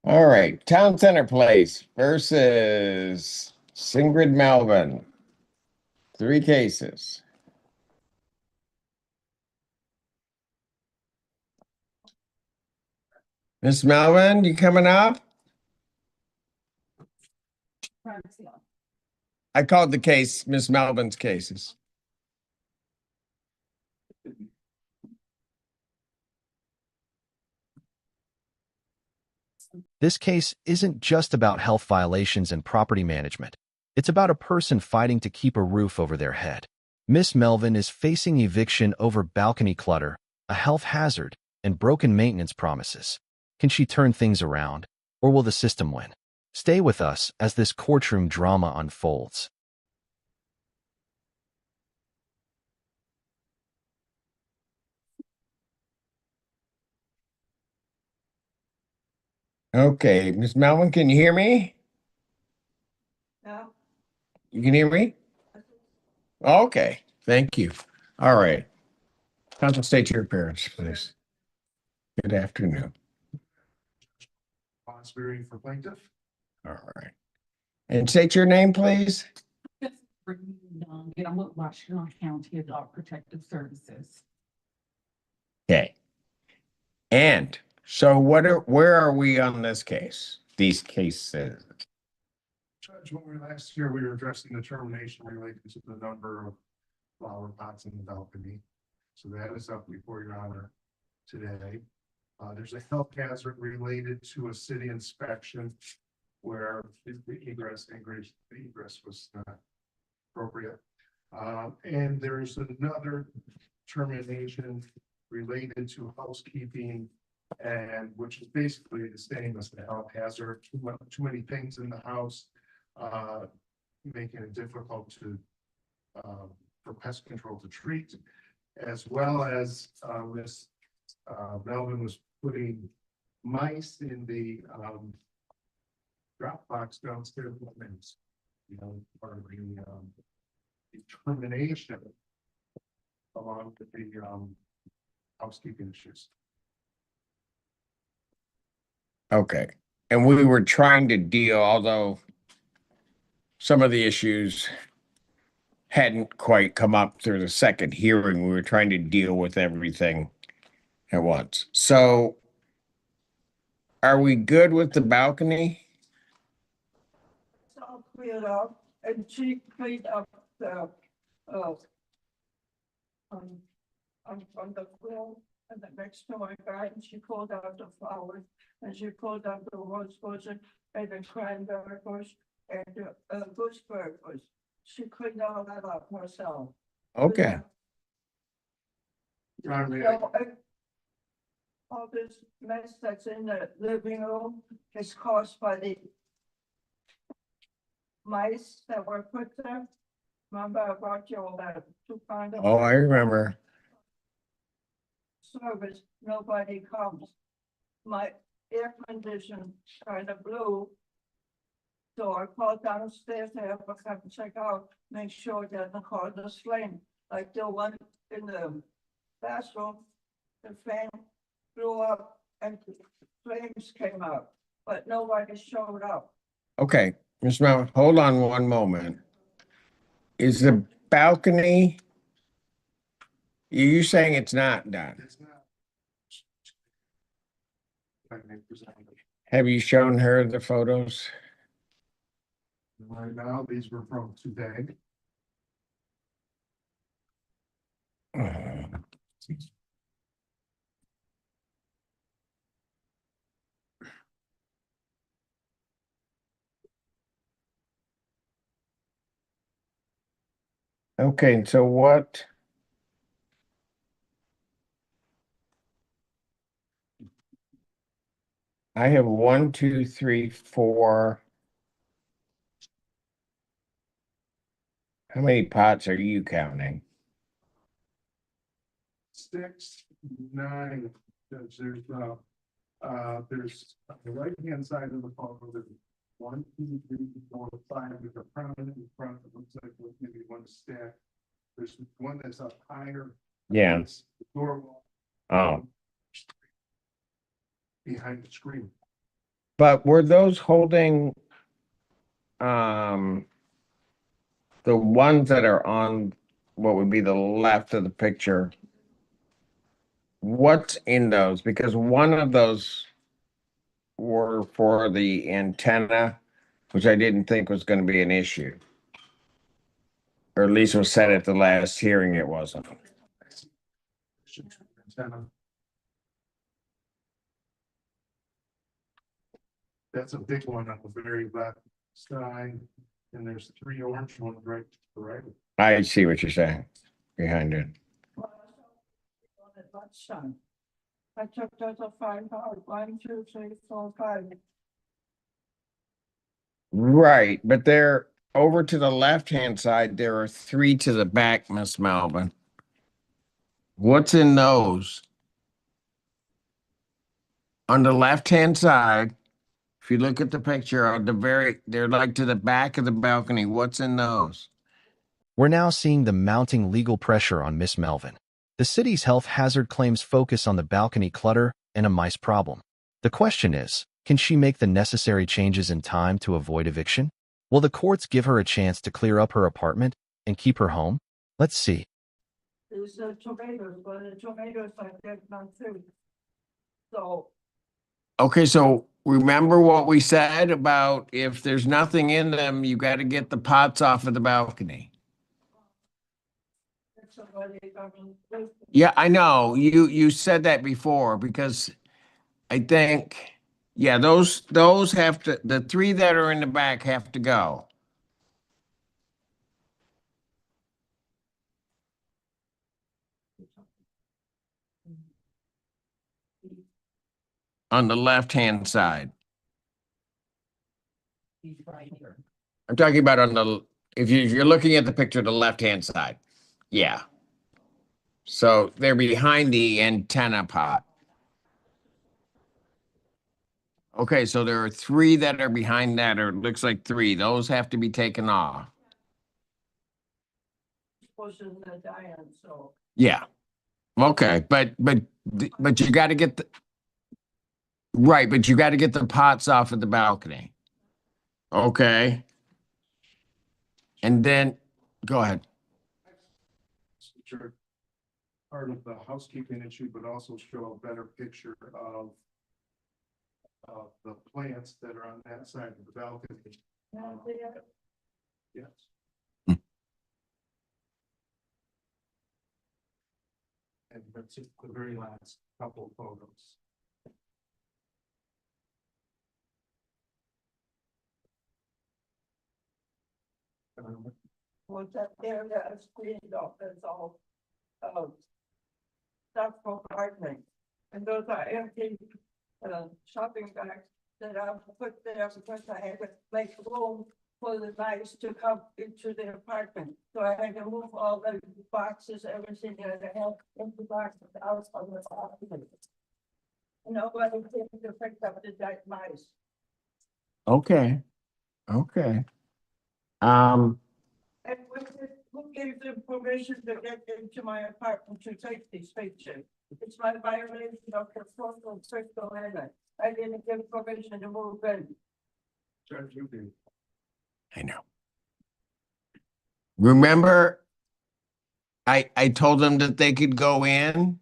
All right, Town Center Place versus Singrid Melvin. Three cases. Miss Melvin, you coming up? I called the case Miss Melvin's cases. This case isn't just about health violations and property management. It's about a person fighting to keep a roof over their head. Miss Melvin is facing eviction over balcony clutter, a health hazard, and broken maintenance promises. Can she turn things around, or will the system win? Stay with us as this courtroom drama unfolds. Okay, Miss Melvin, can you hear me? No. You can hear me? Okay, thank you. All right. Counsel, state your appearance, please. Good afternoon. Sponsoring for plaintiff. All right. And state your name, please. And I'm with Washington County Adult Protective Services. Okay. And so where are we on this case? These cases. Judge, when last year we were addressing the termination related to the number of flower pots in the balcony. So that is up before your honor today. There's a health hazard related to a city inspection where the egress was not appropriate. And there's another termination related to housekeeping, and which is basically the same as the health hazard. Too many things in the house, making it difficult to for pest control to treat, as well as Miss Melvin was putting mice in the drop box downstairs. You know, part of the termination along with the housekeeping issues. Okay. And we were trying to deal, although some of the issues hadn't quite come up through the second hearing, we were trying to deal with everything at once. So are we good with the balcony? It's all cleared up, and she cleaned up the, uh, on the grill and the next to my garden, she pulled out the flowers, and she pulled out the rose bush and the cranberry bush and the gooseberry bush. She cleaned all that up herself. Okay. Your Honor, may I- So, all this mess that's in the living room is caused by the mice that were put there. Remember I brought you all that two kind of. Oh, I remember. Service, nobody comes. My air condition kind of blew. So I called downstairs to have a come check out, make sure that the car is flame, like the one in the bathroom. The fan blew up and flames came out, but nobody showed up. Okay, Ms. Mount, hold on one moment. Is the balcony, you saying it's not done? It's not. If I may present it. Have you shown her the photos? Right now, these were from today. Okay, so what? I have 1, 2, 3, 4. How many pots are you counting? 6, 9. There's on the right hand side of the photo, there's 1, 2, 3, 4, 5 with a prominent in front. It looks like maybe one stack. There's one that's up higher. Yeah. It's the door wall. Oh, Behind the screen. But were those holding, the ones that are on what would be the left of the picture? What's in those? Because one of those were for the antenna, which I didn't think was going to be an issue. Or at least was said at the last hearing it wasn't. Antenna. That's a big one on the very left side, and there's 3 orange ones right to the right. I see what you're saying behind it. Well, I saw on the left side. I took those a 5 out, 1, 2, 3, 4, 5. Right, but they're over to the left-hand side. There are 3 to the back, Miss Melvin. What's in those? On the left-hand side, if you look at the picture on they're like to the back of the balcony. What's in those? We're now seeing the mounting legal pressure on Miss Melvin. The city's health hazard claims focus on the balcony clutter and a mice problem. The question is, can she make the necessary changes in time to avoid eviction? Will the courts give her a chance to clear up her apartment and keep her home? Let's see. There's tomatoes, but the tomatoes are dead now too. So, Okay, so remember what we said about if there's nothing in them, you got to get the pots off of the balcony. if somebody, I mean, Yeah, I know. You said that before because I think, yeah, those have to, the 3 that are in the back have to go. On the left-hand side. he's right here. I'm talking about on the, if you're looking at the picture, the left-hand side. Yeah. So they're behind the antenna pot. Okay, so there are 3 that are behind that, or it looks like 3. Those have to be taken off. Pushing the diane, so. Yeah. Okay, but you got to get the right, but you got to get the pots off of the balcony. Okay. And then go ahead. Which are part of the housekeeping issue, but also show a better picture of the plants that are on that side of the balcony. Yeah, they are. Yes. And that's the very last couple of photos. Was that area is cleaned up, that's all, stuff for gardening. And those are empty, shopping bags that I put there because I had to make room for the mice to come into the apartment. So I had to move all the boxes, everything that I had into boxes out of the apartment. Nobody came to pick up the dead mice. Okay. Okay. And who gave them permission to get into my apartment to take these pictures? It's my violation of the social crystal limit. I didn't give permission to move in. Judge, you do. I know. Remember, I told them that they could go in.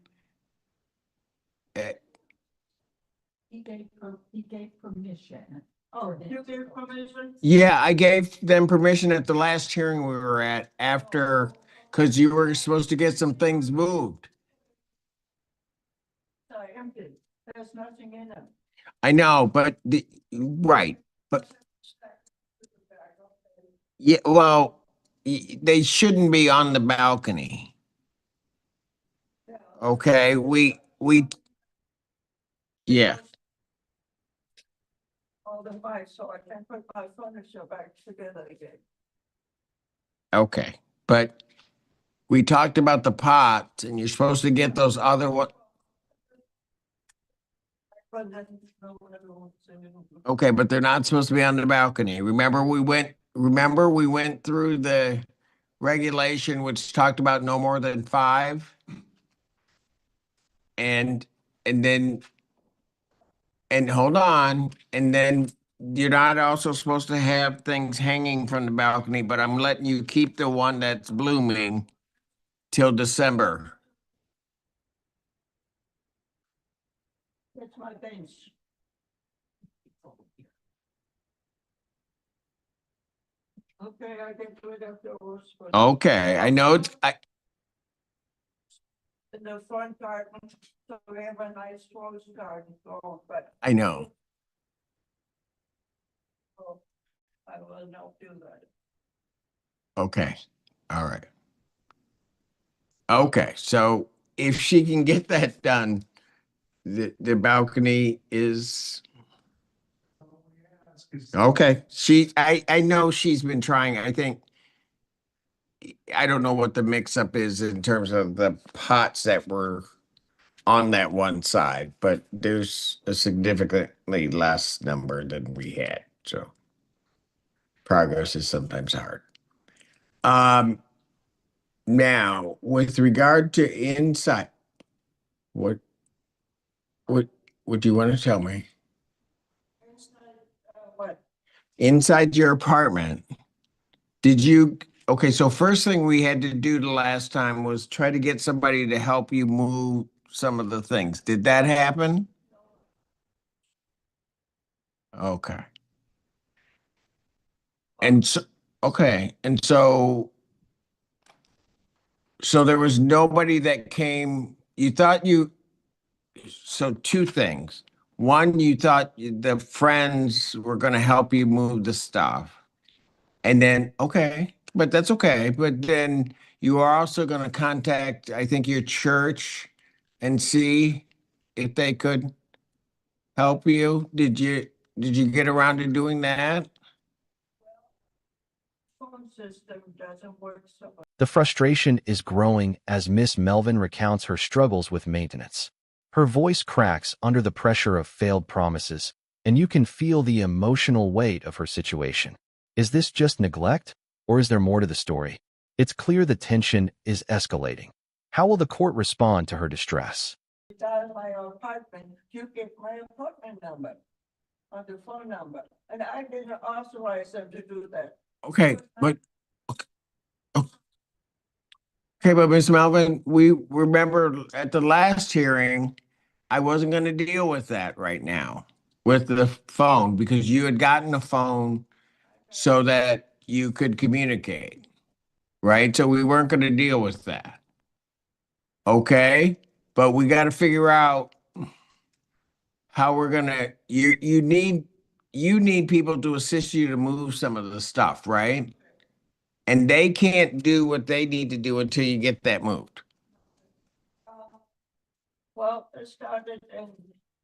He gave permission. Oh, you gave permission? Yeah, I gave them permission at the last hearing we were at after, because you were supposed to get some things moved. I empty. There's nothing in them. I know, but right, but yeah, well, they shouldn't be on the balcony. Okay, yeah, All the mice, so I can put my furniture back together again. okay, but we talked about the pots and you're supposed to get those other one. But then, no one ever wants to. Okay, but they're not supposed to be on the balcony. Remember we went through the regulation which talked about no more than 5? And then And hold on, and then you're not also supposed to have things hanging from the balcony, but I'm letting you keep the one that's blooming till December. That's my bench. Okay, I get rid of those. but- Okay, I know it's, In the front garden, so we have a nice rose garden, so, but. I know. Oh, I will not do that. Okay, all right. Okay, so if she can get that done, the balcony is, okay. I know she's been trying, I think, I don't know what the mix up is in terms of the pots that were on that one side, but there's a significantly less number than we had, so progress is sometimes hard. Um, Now, with regard to inside, what, what, what do you want to tell me? What? Inside your apartment, did you, okay, so first thing we had to do the last time was try to get somebody to help you move some of the things. Did that happen? Okay. And so, okay, and so there was nobody that came, you thought you, so two things. One, you thought the friends were gonna help you move the stuff. And then, okay, but that's okay. But then you are also gonna contact, I think, your church and see if they could help you. Did you get around to doing that? Phone system doesn't work so well. The frustration is growing as Miss Melvin recounts her struggles with maintenance. Her voice cracks under the pressure of failed promises, and you can feel the emotional weight of her situation. Is this just neglect, or is there more to the story? It's clear the tension is escalating. How will the court respond to her distress? Dial my apartment, you get my apartment number on the phone number, and I didn't authorize them to do that. Okay, but okay, but Miss Melvin, we remember at the last hearing, I wasn't going to deal with that right now with the phone because you had gotten a phone so that you could communicate, right? So we weren't going to deal with that. Okay, but we got to figure out how we're gonna. You need people to assist you to move some of the stuff, right? And they can't do what they need to do until you get that moved. Well, it started in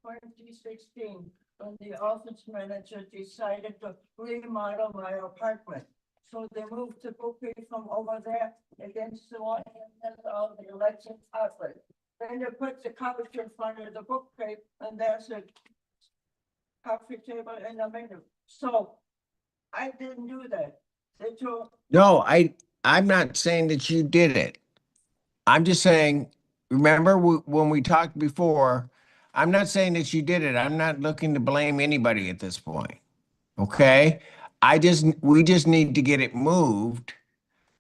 2016 when the office manager decided to remodel my apartment. So they moved the bookcase from over there against the wall and all the electric outlet. Then they put the couch in front of the bookcase and there's a coffee table in the middle. So I didn't do that. They told, No, I'm not saying that you did it. I'm just saying, remember when we talked before, I'm not saying that you did it. I'm not looking to blame anybody at this point. Okay? We just need to get it moved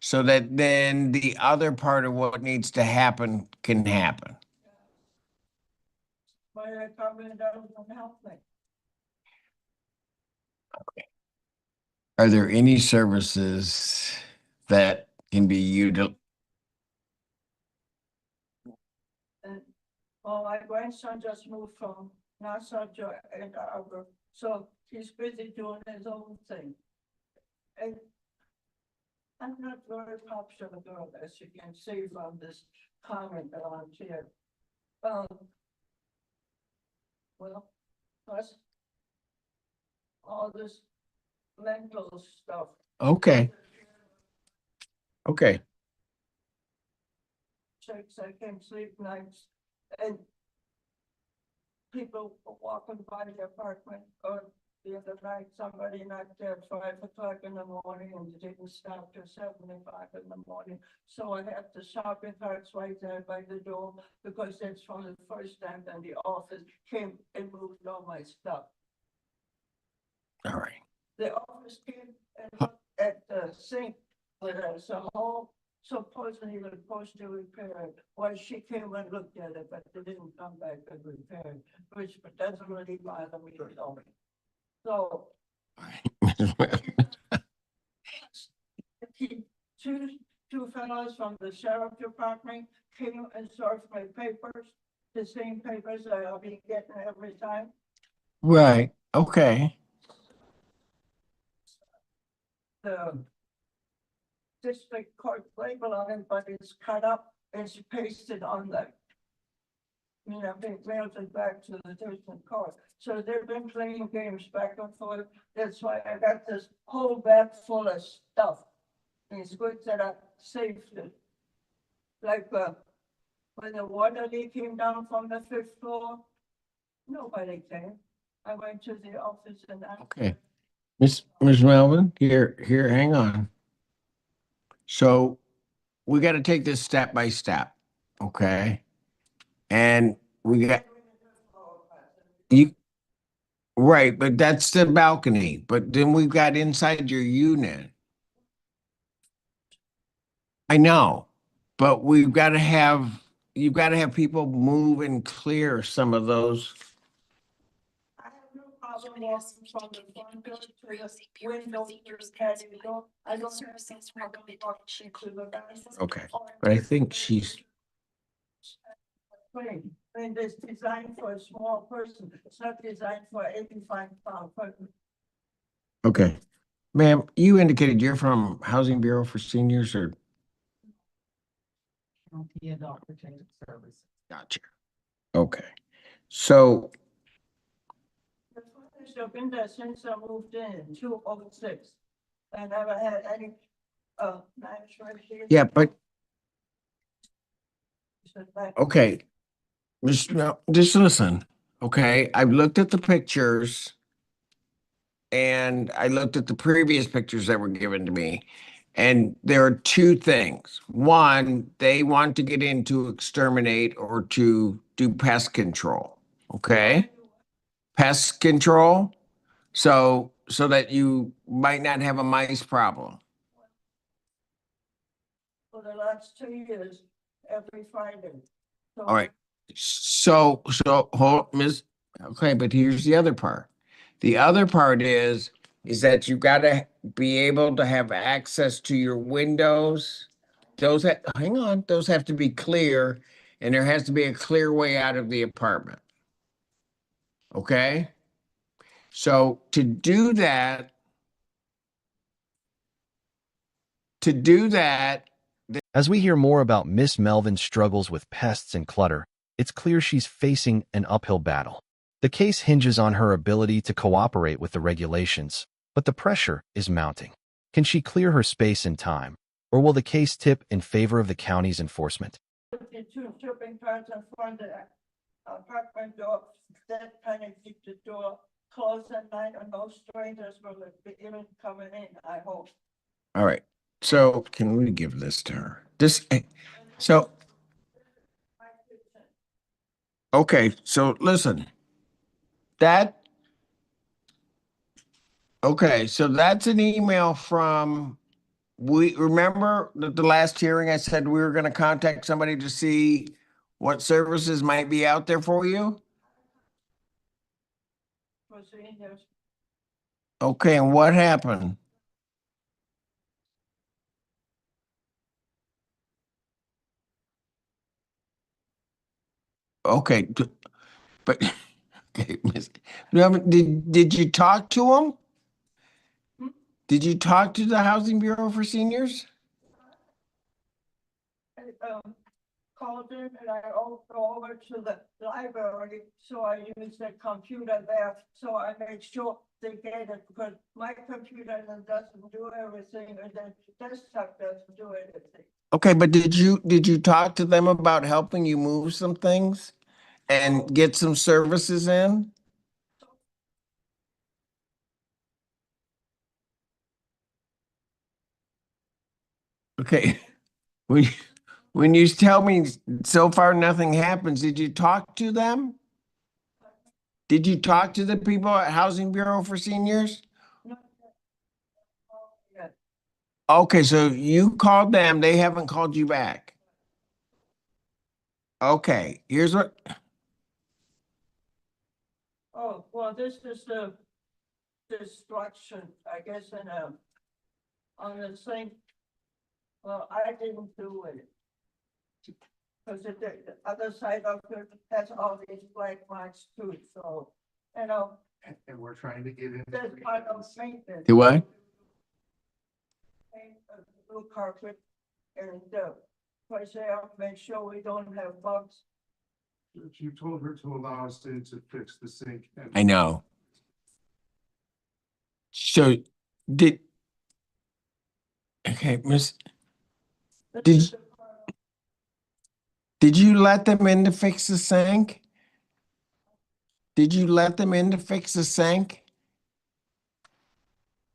so that then the other part of what needs to happen can happen. my apartment doesn't help me. Are there any services that can be utilized? And, well, my grandson just moved from Nassau to Ann Arbor, so he's busy doing his own thing. And I'm not very popular girl, as you can see from this comment on here. Um. Well, plus all this mental stuff. Okay, okay. Checks, I can't sleep nights, and people walking by the apartment or the other tonight, somebody knocked at 5 o'clock in the morning and didn't stop till 7:05 in the morning. So I have the shopping carts right there by the door, because that's from the first time that the office came and moved all my stuff. All right. The office came and looked at the sink, where there's a hole, supposedly was supposed to repair it. Well, she came and looked at it, but they didn't come back and repair it, which doesn't really bother me at all. So two fellows from the sheriff department came and searched my papers, the same papers that I'll be getting every time. Right. Okay. The district court label on it, but it's cut up, it's pasted on the, they mailed it back to the district court. So they've been playing games back and forth. That's why I got this whole bag full of stuff. It's good that I saved it. Like, when the water leak came down from the 5th floor, nobody came. I went to the office and asked. Okay. Miss Melvin, here, hang on. So we got to take this step by step, okay? And we got you, right, but that's the balcony. But then we've got inside your unit. I know, but you've got to have people move and clear some of those. I have no problem walking from the front door to the window to the patio door. I don't have any problem walking to the bathroom. Okay, but I think she's, Wait, and it's designed for a small person. It's not designed for 85-pound person. okay. Ma'am, you indicated you're from Housing Bureau for Seniors or? County Adult Protective Services. Gotcha. Okay, so, The furnace have been there since I moved in 2006. I never had any, management here. yeah, but, So that- okay. Just listen, okay? I've looked at the pictures and I looked at the previous pictures that were given to me. And there are two things. One, they want to get in to exterminate or to do pest control, okay? Pest control, so that you might not have a mice problem. For the last 2 years, every Friday. So All right. So hold, Miss, okay, but here's the other part. The other part is that you gotta be able to have access to your windows. Hang on, those have to be clear, and there has to be a clear way out of the apartment. Okay? So to do that, As we hear more about Miss Melvin's struggles with pests and clutter, it's clear she's facing an uphill battle. The case hinges on her ability to cooperate with the regulations, but the pressure is mounting. Can she clear her space in time, or will the case tip in favor of the county's enforcement? the two shipping carts in front of the apartment door, that kind of keep the door closed at night, and no strangers will be even coming in, I hope. all right. So can we give this to her? So, okay, so listen. Okay, so that's an email from, we remember that the last hearing I said we were gonna contact somebody to see what services might be out there for you? For seniors. Okay, and what happened? Okay, but, okay, did you talk to them? Hmm? Did you talk to the Housing Bureau for Seniors? I, called in and I go over to the library, so I use the computer there, so I make sure they get it, because my computer doesn't do everything, and then desktop doesn't do anything. Okay, but did you talk to them about helping you move some things and get some services in? Okay. When, when you tell me so far nothing happens, did you talk to them? Did you talk to the people at Housing Bureau for Seniors? Yeah. Okay, so you called them, they haven't called you back. Okay, here's what, Oh, well, this is the destruction, I guess, on the same, well, I didn't do it. Because the other side of it has all these black marks too, so, you know, And we're trying to get in. that's part of maintenance. do what? Paint a blue carpet and, for sale, make sure we don't have bugs. You told her to allow us to fix the sink. I know. So did, okay, Miss, This Did- is the part of- did you let them in to fix the sink? Did you let them in to fix the sink?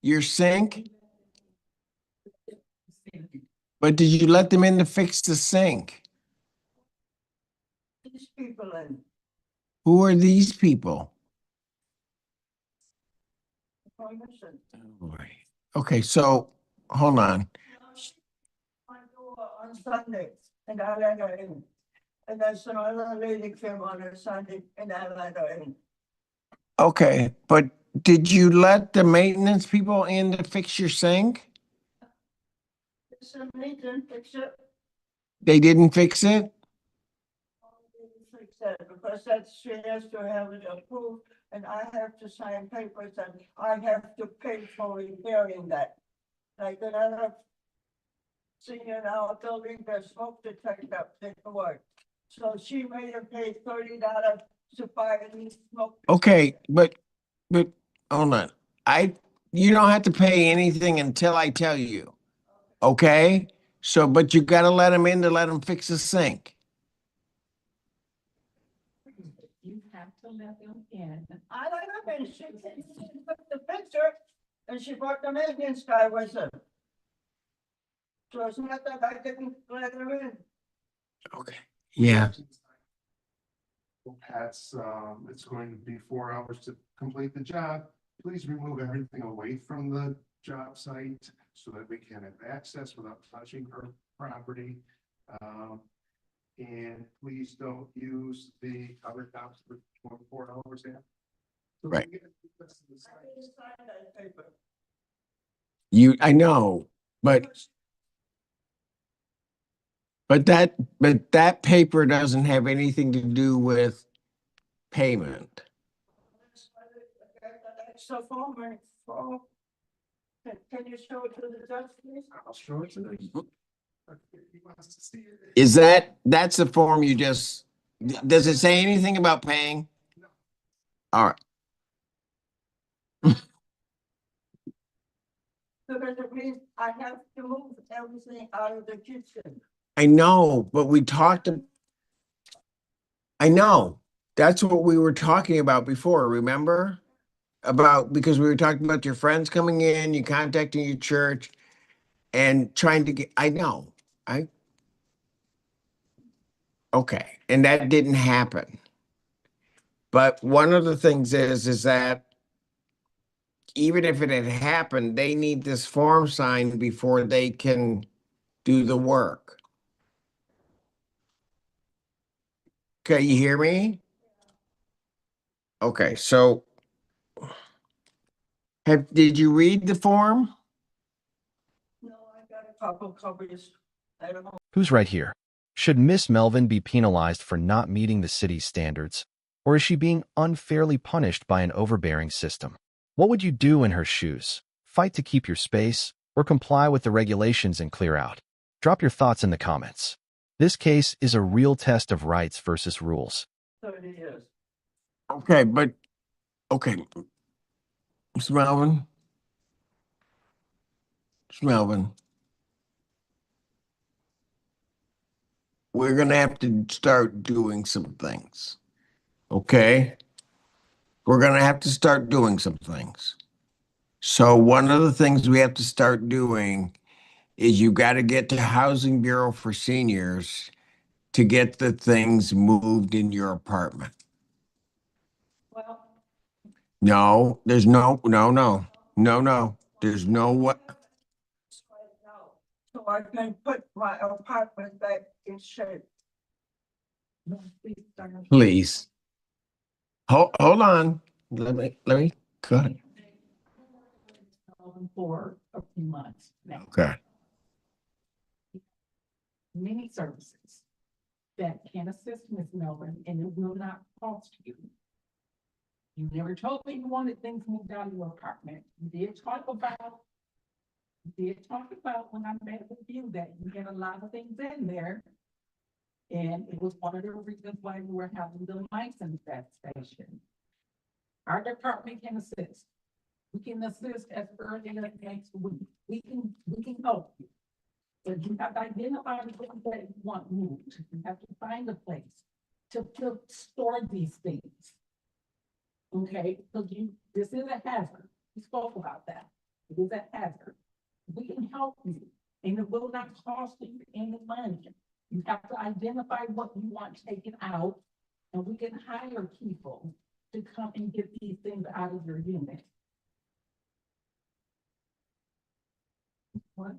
Your sink? But did you let them in to fix the sink? These people in Who are these people? permission. Oh, boy. Okay, so hold on. My door on Sunday, and I let her in. And then some other lady came on a Sunday, and I let her in. Okay, but did you let the maintenance people in to fix your sink? So they didn't fix it. They didn't fix it? Fix that, because that's, she has to have it approved, and I have to sign papers, and I have to pay for repairing that. Like another senior in our building, their smoke detector didn't work. So she made her pay $30 to buy a new smoke. Okay, but hold on. You don't have to pay anything until I tell you. Okay? So, but you gotta let them in to let them fix the sink. You have to let them in. I let her in, she took the picture, and she brought the maintenance guy with her. So it's not that I didn't let her in. Okay. Yeah. Pat's, it's going to be 4 hours to complete the job. Please remove everything away from the job site so that we can have access without touching her property. And please don't use the other tops for 24 hours after. So we Right. get the rest of the site. I didn't sign that paper. I know, but that paper doesn't have anything to do with payment. So form and form. Can you show it to the judge, please? I'll show it to them. He wants to see it. Is that's the form you just, does it say anything about paying? No. All right. Because it means I have to move everything out of the kitchen. I know, but I know. That's what we were talking about before, remember? Because we were talking about your friends coming in, you contacting your church and trying to get, I know. Okay, and that didn't happen. But one of the things is that even if it had happened, they need this form signed before they can do the work. Okay, you hear me? Okay, so did you read the form? No, I got a couple copies. I don't know. Who's right here? Should Miss Melvin be penalized for not meeting the city's standards? Or is she being unfairly punished by an overbearing system? What would you do in her shoes? Fight to keep your space, or comply with the regulations and clear out? Drop your thoughts in the comments. This case is a real test of rights versus rules. 30 years. Okay, but okay. Miss Melvin. Miss Melvin. We're gonna have to start doing some things. Okay? We're gonna have to start doing some things. So one of the things we have to start doing is you got to get to Housing Bureau for Seniors to get the things moved in your apartment. Well, No, there's no, there's no what. right now, so I can put my apartment back in shape. No, please, darling. Please. Hold on. Let me cut. For a few months now. Okay. Many services that can assist Ms. Melvin, and it will not cost you. You never told me you wanted things moved out of your apartment. You did talk about when I met with you that you had a lot of things in there. And it was one of the reasons why we were having the mice infestation. Our department can assist. We can assist as early as next week. We can help you. But you have to identify the things that you want moved. You have to find a place to store these things. Okay, because this is a hazard. We spoke about that. It is a hazard. We can help you, and it will not cost you any money. You have to identify what you want taken out, and we can hire people to come and get these things out of your unit. What?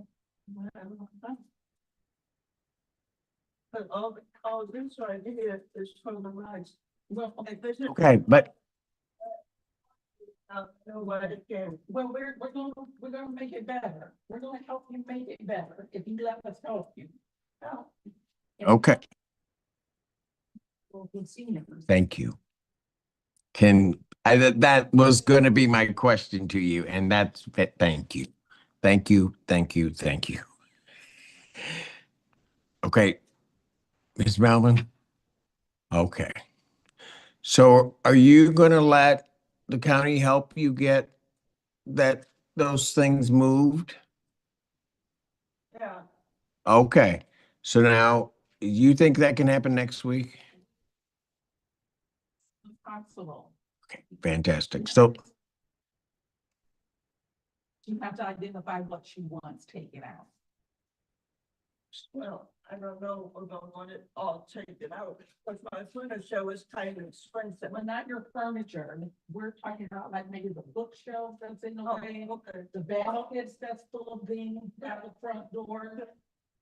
But all this right here is from the rights. Well, If this is. Okay, but Nobody can. well, we're gonna make it better. We're gonna help you make it better if you let us help you. Now, okay, we'll see you. thank you. That was going to be my question to you, and that's it. Thank you. Thank you. Thank you. Thank you. Okay, Ms. Melvin. Okay. So are you going to let the county help you get those things moved? Yeah, Okay. So now you think that can happen next week? Possible. Okay, fantastic. So, You have to identify what she wants taken out. well, I don't know, if I don't want it all taken out, because my furniture was kind of expensive. But not your furniture. We're talking about like maybe the bookshelf that's in the Oh, way, okay. the baskets that's full of things at the front door.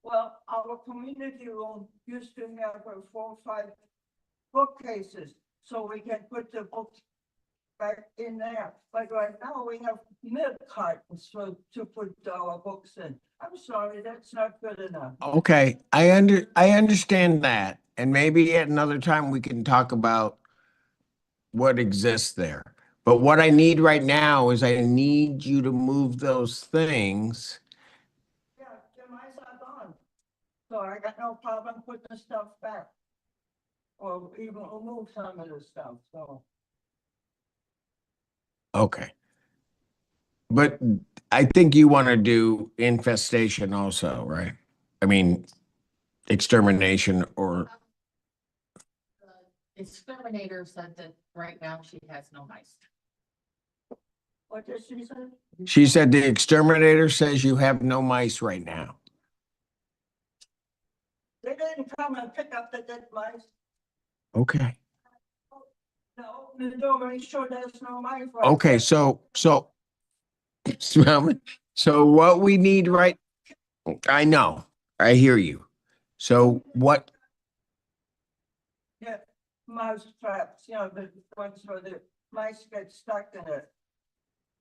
Well, our community room used to have 4 or 5 bookcases, so we can put the books back in there. But right now we have milk cartons to put our books in. I'm sorry, that's not good enough. okay, I understand that. And maybe at another time we can talk about what exists there. But what I need right now is I need you to move those things. Yeah, the mice are gone. So I got no problem putting the stuff back. Or even remove some of the stuff, so. Okay. But I think you want to do infestation also, right? I mean, extermination or, The exterminator said that right now she has no mice. What did she say? she said the exterminator says you have no mice right now. They didn't come and pick up the dead mice. Okay. No, the door, make sure there's no mice. Right Okay, there. so smell me. So what we need I know, I hear you. So what, Yeah, mouse traps, the ones where the mice get stuck in it.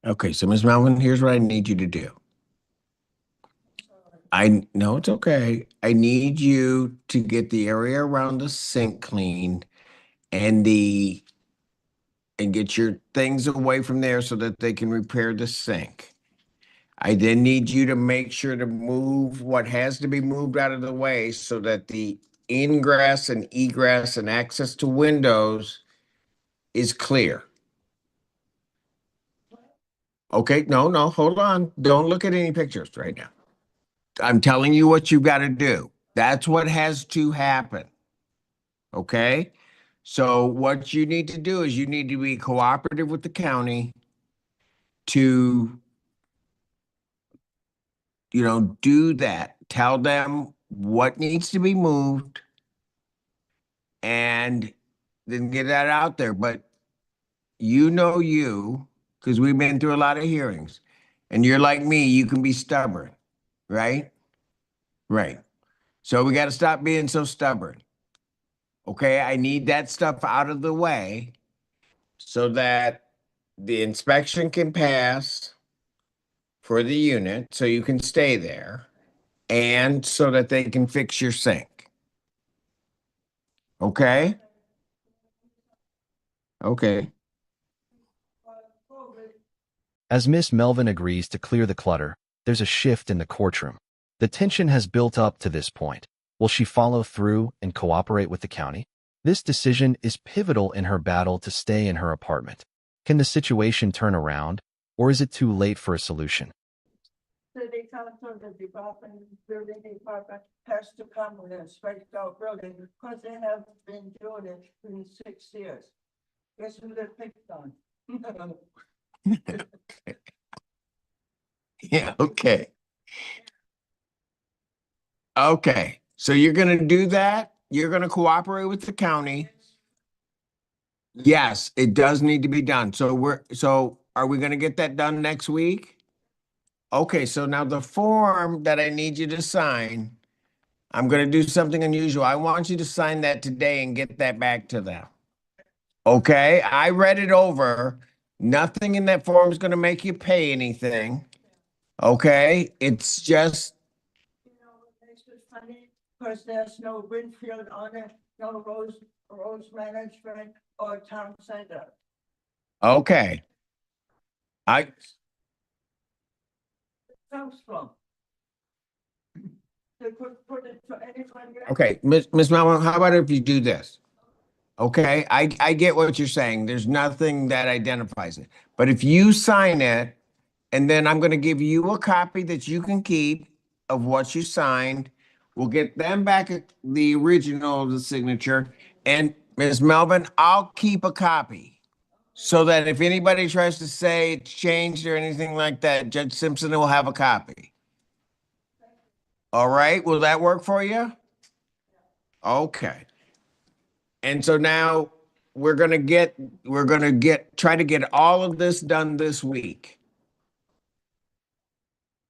okay, so Ms. Melvin, here's what I need you to do. I know it's okay. I need you to get the area around the sink clean and get your things away from there so that they can repair the sink. I then need you to make sure to move what has to be moved out of the way so that the ingress and egress and access to windows is clear. Okay, no, hold on. Don't look at any pictures right now. I'm telling you what you've got to do. That's what has to happen. Okay? So what you need to do is you need to be cooperative with the county to do that. Tell them what needs to be moved and then get that out there. But because we've been through a lot of hearings, and you're like me, you can be stubborn, right? Right. So we got to stop being so stubborn. Okay, I need that stuff out of the way so that the inspection can pass for the unit so you can stay there and so that they can fix your sink. Okay? Okay. As Miss Melvin agrees to clear the clutter, there's a shift in the courtroom. The tension has built up to this point. Will she follow through and cooperate with the county? This decision is pivotal in her battle to stay in her apartment. Can the situation turn around, or is it too late for a solution? City council, the department, building department has to come with a straight out building because they have been doing it for 6 years. Guess who they picked on? Yeah, okay. Okay. So you're going to do that? You're going to cooperate with the county? Yes, it does need to be done. So are we going to get that done next week? Okay, so now the form that I need you to sign, I'm going to do something unusual. I want you to sign that today and get that back to them. Okay, I read it over. Nothing in that form is going to make you pay anything. Okay, it's just, What makes it funny? Because there's no Winfield on it, no Rose Management or Town Center. okay. I, Comes from. They could put it to anyone. okay, Miss Melvin, how about if you do this? Okay, I get what you're saying. There's nothing that identifies it. But if you sign it, and then I'm going to give you a copy that you can keep of what you signed. We'll get them back the original of the signature. And Ms. Melvin, I'll keep a copy so that if anybody tries to say it's changed or anything like that, Judge Simpson will have a copy. All right, will that work for you? Okay. And so now try to get all of this done this week.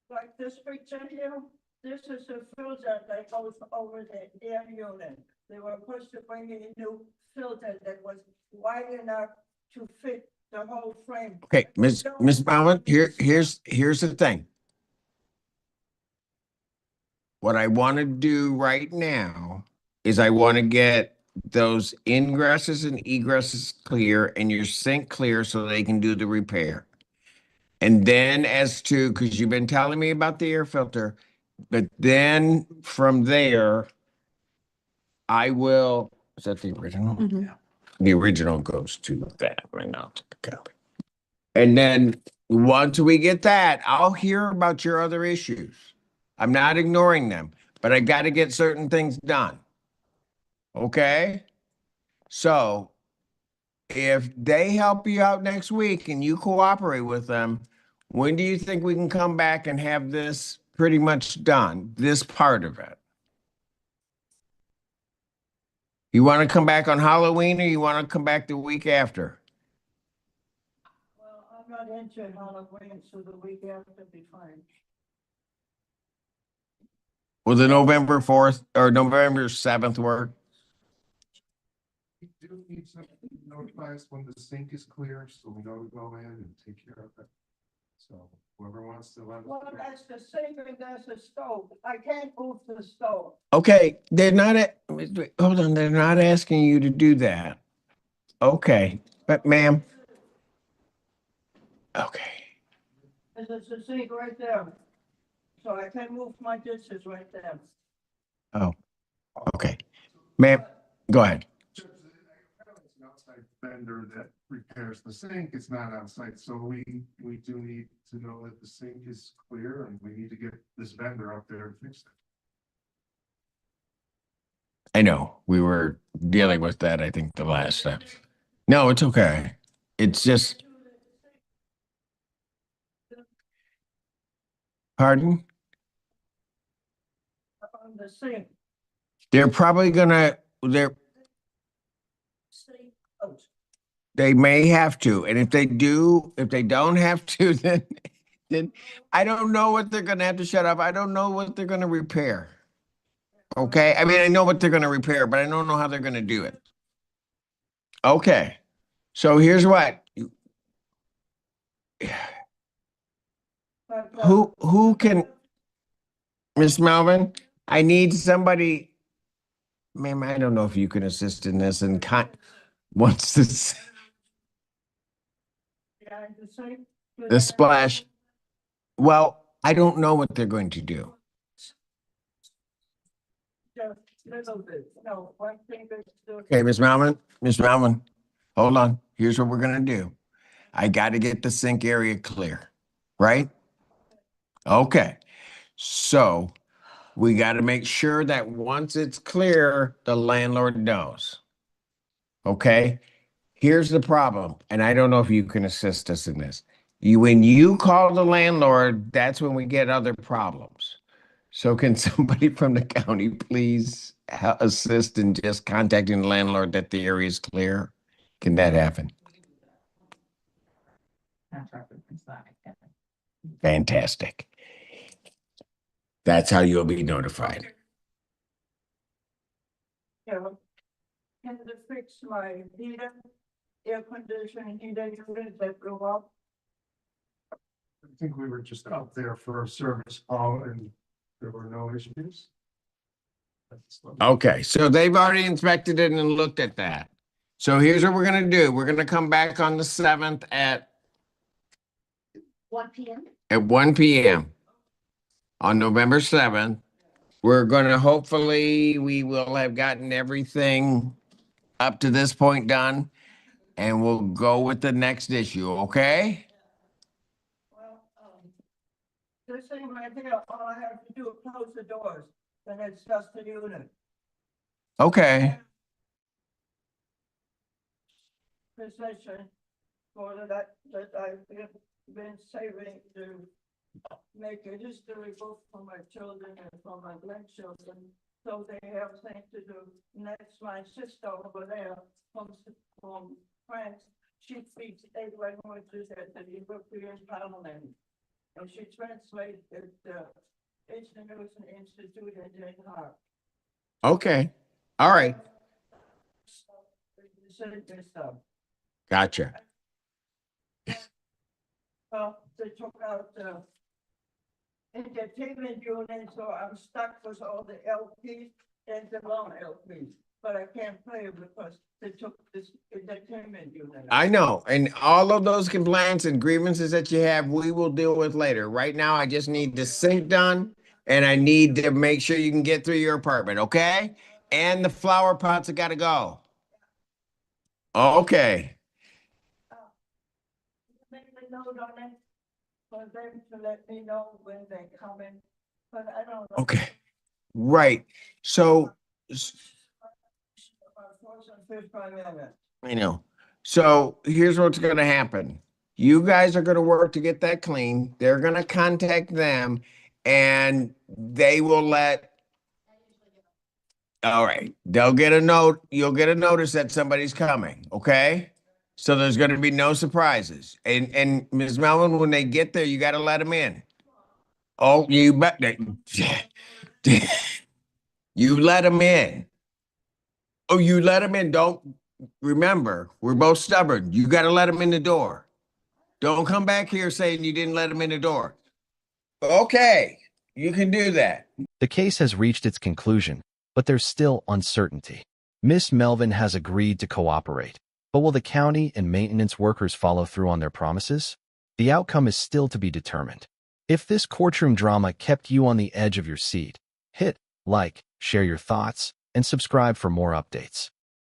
Like this picture here, this is a filter that goes over the air unit. They were supposed to bring in a new filter that was wide enough to fit the whole frame. Okay, Miss Melvin, here's the thing. What I want to do right now is I want to get those ingresses and egresses clear and your sink clear so they can do the repair. And then because you've been telling me about the air filter, but then from there, is that the original? Yeah. The original goes to that right now, to the copy. And then once we get that, I'll hear about your other issues. I'm not ignoring them, but I got to get certain things done. Okay? So if they help you out next week and you cooperate with them, when do you think we can come back and have this pretty much done, this part of it? You want to come back on Halloween or you want to come back the week after? Well, I'm not into Halloween, so the week after be fine. Will the November 4th or November 7th work? We do need something to notify us when the sink is clear, so we know to go in and take care of it. So whoever wants to let us. Well, that's the sink and that's the stove. I can't move the stove. Okay, hold on, they're not asking you to do that. Okay, but ma'am. Okay, There's a sink right there. So I can move my dishes right there. okay. Ma'am, go ahead. It's an outside vendor that repairs the sink. It's not on site, so we do need to know that the sink is clear and we need to get this vendor up there to fix it. I know, we were dealing with that, I think, the last time. No, it's okay. It's just. Pardon? on the sink. They're probably they're, Sink out. they may have to. And if they don't have to, then I don't know what they're gonna have to shut off. I don't know what they're gonna repair. Okay, I mean, I know what they're gonna repair, but I don't know how they're gonna do it. Okay, so here's what, But, who can, Miss Melvin, I need somebody, ma'am, I don't know if you can assist in this and once this, behind the sink? the splash, well, I don't know what they're going to do. Just little bit, no, one thing that's still. Okay, Miss Melvin, hold on. Here's what we're gonna do. I gotta get the sink area clear, right? Okay, so we gotta make sure that once it's clear, the landlord knows. Okay, here's the problem, and I don't know if you can assist us in this. When you call the landlord, that's when we get other problems. So can somebody from the county please assist in just contacting the landlord that the area is clear? Can that happen? Contractor inside. Fantastic. That's how you'll be notified. Yeah, can they fix my heater, air conditioning, heater unit that blew up? I think we were just out there for a service call and there were no issues. Okay, so they've already inspected it and looked at that. So here's what we're gonna do. We're gonna come back on the 7th at 1 PM. 1 PM. On November 7th. We're gonna, hopefully, we will have gotten everything up to this point done. And we'll go with the next issue, okay? Well, this thing right here, all I have to do is close the doors, then it's just a unit. Okay, Position for that I've been saving to make a history book for my children and for my grandchildren, so they have things to do. And that's my sister over there from France. She speaks 8 languages at the European Parliament. And she translates at the International Institute in Den Haag. okay, all right, Stuff. gotcha. They took out the entertainment unit, so I'm stuck with all the LPs and the long LPs. But I can't play it because they took this entertainment unit. I know, and all of those complaints and grievances that you have, we will deal with later. Right now, I just need the sink done, and I need to make sure you can get through your apartment, okay? And the flower pots have gotta go. Okay, Make a note on it for them to let me know when they come in, but I don't know. okay, right, so, About 4th and 5th Amendment. I know. So here's what's gonna happen. You guys are gonna work to get that clean. They're gonna contact them and they will all right, they'll get a note, you'll get a notice that somebody's coming, okay? So there's gonna be no surprises. And Ms. Melvin, when they get there, you gotta let them in. Oh, you bet. You let them in. Oh, you let them in. Don't remember, we're both stubborn. You got to let them in the door. Don't come back here saying you didn't let them in the door. Okay, you can do that. The case has reached its conclusion, but there's still uncertainty. Miss Melvin has agreed to cooperate, but will the county and maintenance workers follow through on their promises? The outcome is still to be determined. If this courtroom drama kept you on the edge of your seat, hit like, share your thoughts, and subscribe for more updates.